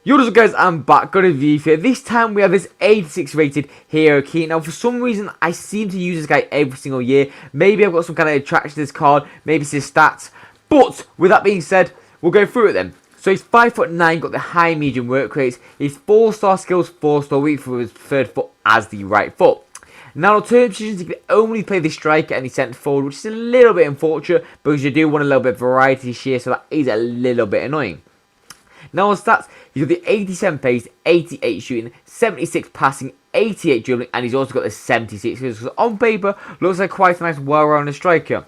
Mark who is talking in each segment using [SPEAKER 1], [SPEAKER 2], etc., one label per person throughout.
[SPEAKER 1] Yo, what's up guys, I'm back, got a review for you. This time we have this 86 rated Hero Keane. Now for some reason I seem to use this guy every single year. Maybe I've got some kind of attraction to this card, maybe it's his stats. But with that being said, we'll go through it then. So he's 5'9", got the high medium work rates. He's 4-star skills, 4-star weak for his third foot as the right foot. Now, alternative positions, you can only play the striker and the centre forward, which is a little bit unfortunate because you do want a little bit of variety this year, so that is a little bit annoying. Now on stats, he's got the 87 pace, 88 shooting, 76 passing, 88 dribbling, and he's also got the 76. So on paper, looks like quite a nice, well-rounded striker.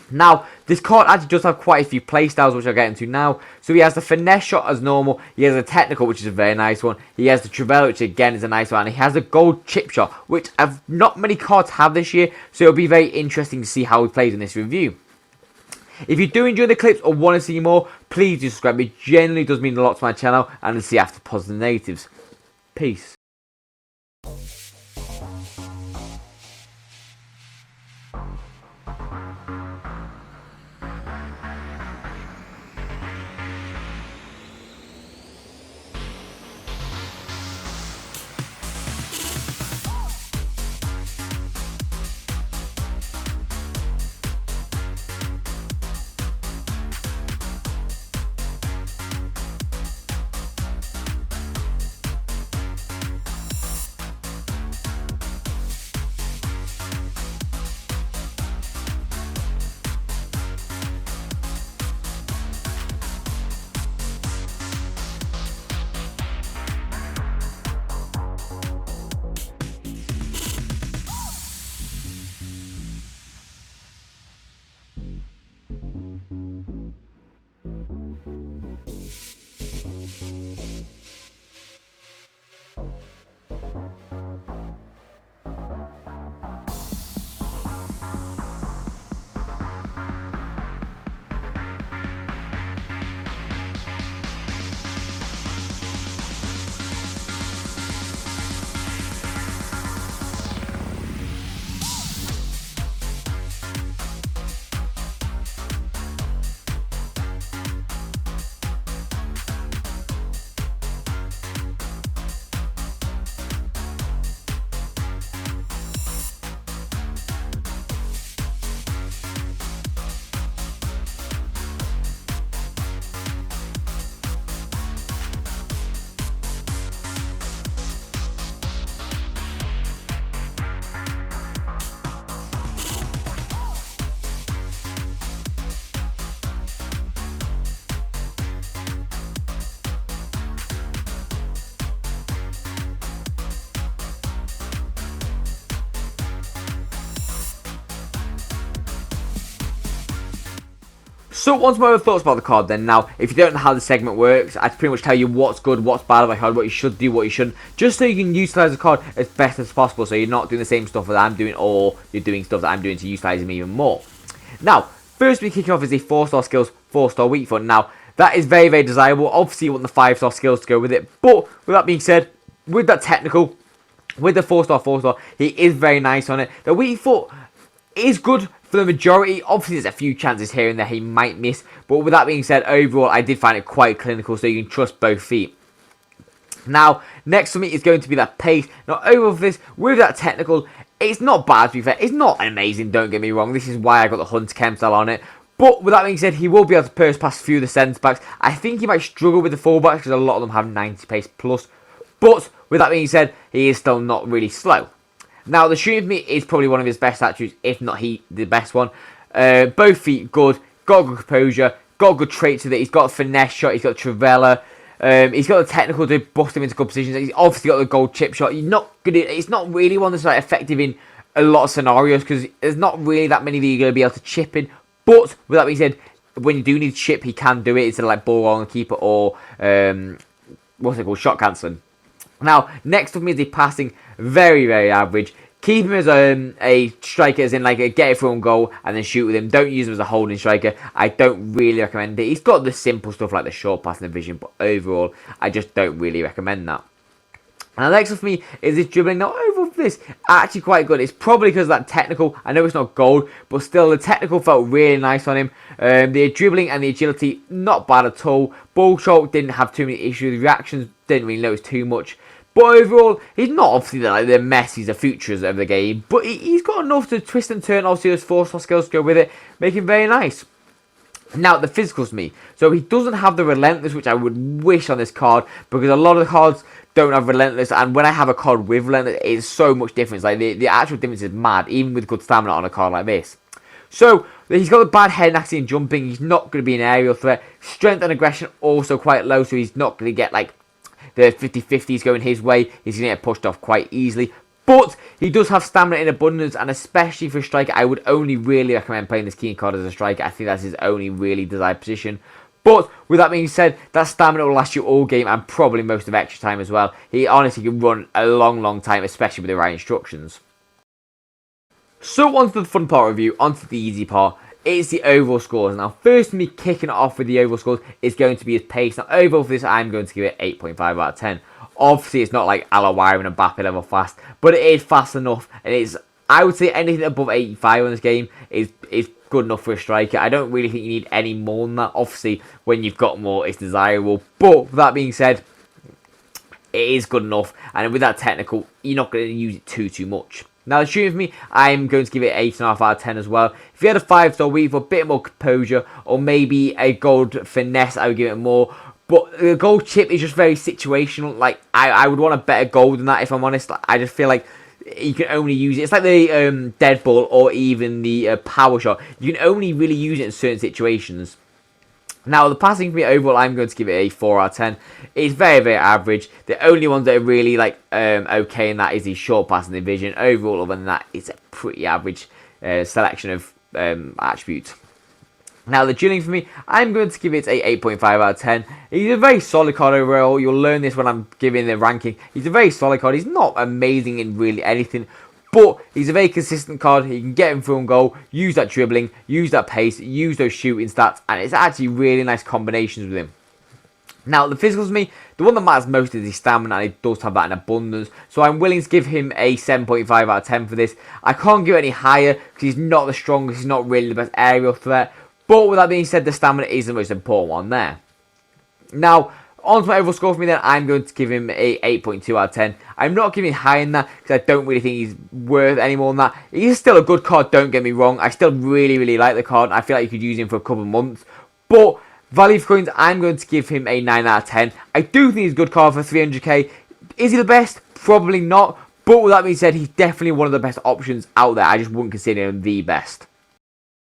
[SPEAKER 1] Now, this card actually does have quite a few playstyles, which I'll get into now. So he has the finesse shot as normal, he has the technical, which is a very nice one, he has the Trivela, which again is a nice one, and he has the gold chip shot, which not many cards have this year, so it'll be very interesting to see how he plays in this review. If you do enjoy the clips or want to see more, please do subscribe. It generally does mean a lot to my channel, and I'll see you after positive and negatives. Peace. So once more thoughts about the card then. Now, if you don't know how the segment works, I pretty much tell you what's good, what's bad about the card, what you should do, what you shouldn't, just so you can utilise the card as best as possible, so you're not doing the same stuff that I'm doing, or you're doing stuff that I'm doing to utilise them even more. Now, first we kick off is the 4-star skills, 4-star weak foot. Now, that is very, very desirable. Obviously, you want the 5-star skills to go with it, but with that being said, with that technical, with the 4-star, he is very nice on it. The weak foot is good for the majority. Obviously, there's a few chances here and there he might miss, but with that being said, overall, I did find it quite clinical, so you can trust both feet. Now, next for me is going to be that pace. Now, overall for this, with that technical, it's not bad, to be fair. It's not amazing, don't get me wrong. This is why I got the Hunter Chem style on it. But with that being said, he will be able to burst past a few of the centre backs. I think he might struggle with the fullbacks because a lot of them have 90 pace plus. But with that being said, he is still not really slow. Now, the shooting for me is probably one of his best attributes, if not the best one. Both feet good, got good composure, got good traits with it. He's got a finesse shot, he's got Trivela, he's got the technical to bust him into good positions. He's obviously got the gold chip shot. It's not really one that's like effective in a lot of scenarios because there's not really that many that you're going to be able to chip in. But with that being said, when you do need to chip, he can do it instead of like ball rolling keeper or what's it called, shot cancelling. Now, next up is the passing, very, very average. Keep him as a striker, as in like a get it through on goal and then shoot with him. Don't use him as a holding striker. I don't really recommend it. He's got the simple stuff like the short pass and the vision, but overall, I just don't really recommend that. Now, next up for me is this dribbling. Now, overall, overall for this, actually quite good. It's probably because of that technical. I know it's not gold, but still the technical felt really nice on him. The dribbling and the agility, not bad at all. Ball control didn't have too many issues. The reactions didn't really notice too much. But overall, he's not obviously like the Messi's, the futures of the game, but he's got enough to twist and turn. Obviously, those 4-star skills to go with it, make him very nice. Now, the physicals me. So he doesn't have the Relentless, which I would wish on this card, because a lot of the cards don't have Relentless, and when I have a card with Relentless, it's so much difference. Like, the actual difference is mad, even with good stamina on a card like this. So, he's got the bad head and accuracy and jumping. He's not going to be an aerial threat. Strength and aggression also quite low, so he's not going to get, like, the 50-50s going his way. He's going to get pushed off quite easily. But he does have stamina in abundance, and especially for a striker, I would only really recommend playing this Keane card as a striker. I think that's his only really desired position. But with that being said, that stamina will last you all game and probably most of extra time as well. He honestly can run a long time, especially with the right instructions. So onto the fun part review, onto the easy part. It's the overall scores. Now, first me kicking it off with the overall scores is going to be his pace. Now, overall for this, I'm going to give it 8.5 out of 10. Obviously, it's not like Alawire and Mbappe level fast, but it is fast enough, and it's, I would say anything above 85 on this game is good enough for a striker. I don't really think you need any more than that. Obviously, when you've got more, it's desirable. But with that being said, it is good enough, and with that technical, you're not going to use it too much. Now, the shooting for me, I'm going to give it 8.5 out of 10 as well. If you had a 5-star week for a bit more composure, or maybe a gold finesse, I would give it more. But the gold chip is just very situational. Like, I would want a better gold than that, if I'm honest. I just feel like you can only use it. It's like the dead ball or even the power shot. You can only really use it in certain situations. Now, the passing for me overall, I'm going to give it a 4 out of 10. It's very average. The only ones that are really like okay in that is the short pass and the vision. Overall, other than that, it's a pretty average selection of attributes. Now, the drilling for me, I'm going to give it a 8.5 out of 10. He's a very solid card overall. You'll learn this when I'm giving the ranking. He's a very solid card. He's not amazing in really anything, but he's a very consistent card. He can get him through and goal, use that dribbling, use that pace, use those shooting stats, and it's actually really nice combinations with him. Now, the physicals for me, the one that matters most is his stamina, and he does have that in abundance. So I'm willing to give him a 7.5 out of 10 for this. I can't give it any higher because he's not the strongest. He's not really the best aerial threat. But with that being said, the stamina is the most important one there. Now, on to my overall score for me then, I'm going to give him a 8.2 out of 10. I'm not giving higher than that because I don't really think he's worth any more than that. He's still a good card, don't get me wrong. I still really like the card. I feel like you could use him for a couple of months. But value for coins, I'm going to give him a 9 out of 10. I do think he's a good card for 300k. Is he the best? Probably not. But with that being said, he's definitely one of the best options out there. I just wouldn't consider him the best.